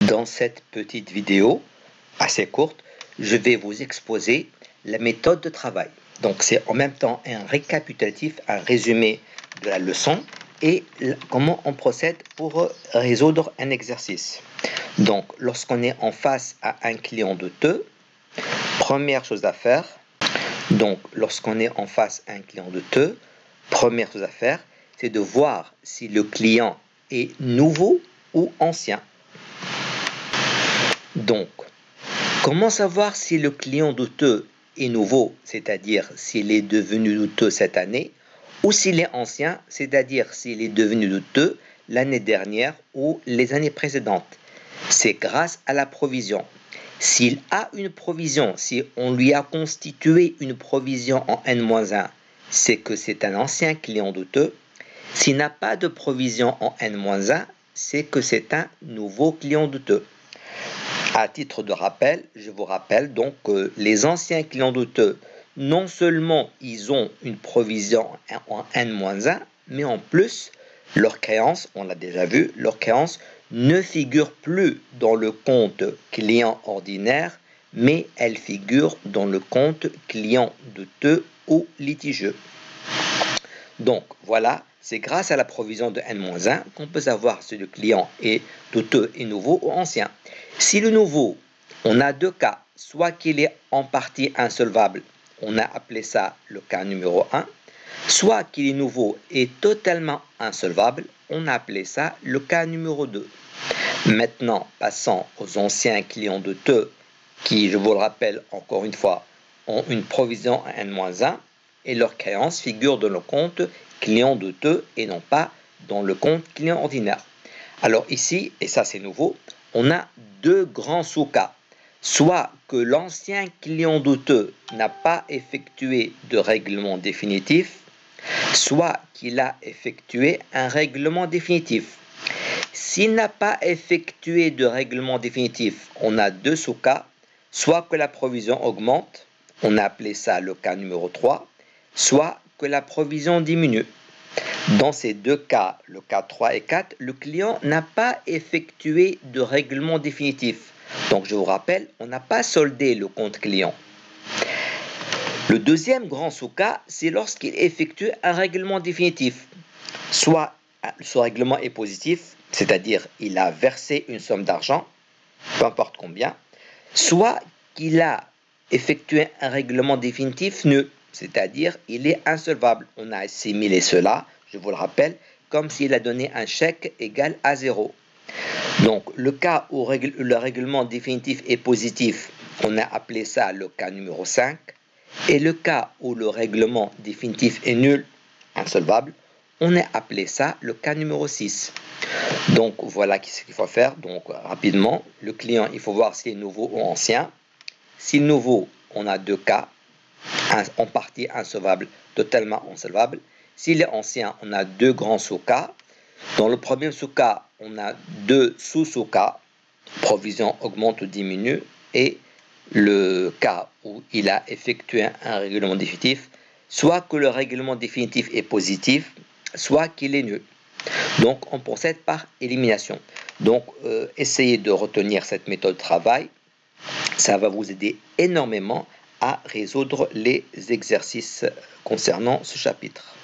Dans cette petite vidéo, assez courte, je vais vous exposer la méthode de travail. Donc c'est en même temps un récapitulatif, un résumé de la leçon et comment on procède pour résoudre un exercice. Donc lorsqu'on est en face à un client douteux, première chose à faire, c'est de voir si le client est nouveau ou ancien. Donc, comment savoir si le client douteux est nouveau, c'est-à-dire s'il est devenu douteux cette année, ou s'il est ancien, c'est-à-dire s'il est devenu douteux l'année dernière ou les années précédentes? C'est grâce à la provision. S'il a une provision, si on lui a constitué une provision en N-1, c'est que c'est un ancien client douteux. S'il n'a pas de provision en N-1, c'est que c'est un nouveau client douteux. À titre de rappel, je vous rappelle donc que les anciens clients douteux, non seulement ils ont une provision en N-1, mais en plus, leur créance, on l'a déjà vu, leur créance ne figure plus dans le compte client ordinaire, mais elle figure dans le compte client douteux ou litigieux. Donc voilà, c'est grâce à la provision de N-1 qu'on peut savoir si le client est douteux et nouveau ou ancien. Si le nouveau, on a deux cas, soit qu'il est en partie insolvable, on a appelé ça le cas numéro 1, soit qu'il est nouveau et totalement insolvable, on a appelé ça le cas numéro 2. Maintenant, passons aux anciens clients douteux qui, je vous le rappelle encore une fois, ont une provision N-1 et leur créance figure dans le compte client douteux et non pas dans le compte client ordinaire. Alors ici, et ça c'est nouveau, on a deux grands sous-cas. Soit que l'ancien client douteux n'a pas effectué de règlement définitif, soit qu'il a effectué un règlement définitif. S'il n'a pas effectué de règlement définitif, on a deux sous-cas, soit que la provision augmente, on a appelé ça le cas numéro 3, soit que la provision diminue. Dans ces deux cas, le cas 3 et 4, le client n'a pas effectué de règlement définitif. Donc je vous rappelle, on n'a pas soldé le compte client. Le deuxième grand sous-cas, c'est lorsqu'il effectue un règlement définitif. Soit ce règlement est positif, c'est-à-dire il a versé une somme d'argent, peu importe combien, soit qu'il a effectué un règlement définitif nul, c'est-à-dire il est insolvable. On a assimilé cela, je vous le rappelle, comme s'il a donné un chèque égal à 0. Donc le cas où le règlement définitif est positif, on a appelé ça le cas numéro 5. Et le cas où le règlement définitif est nul, insolvable, on a appelé ça le cas numéro 6. Donc voilà ce qu'il faut faire. Donc rapidement, le client, il faut voir s'il est nouveau ou ancien. Si nouveau, on a deux cas, en partie insolvable, totalement insolvable. S'il est ancien, on a deux grands sous-cas. Dans le premier sous-cas, on a deux sous-sous-cas, provision augmente ou diminue, et le cas où il a effectué un règlement définitif, soit que le règlement définitif est positif, soit qu'il est nul. Donc on procède par élimination. Donc essayez de retenir cette méthode de travail, ça va vous aider énormément à résoudre les exercices concernant ce chapitre.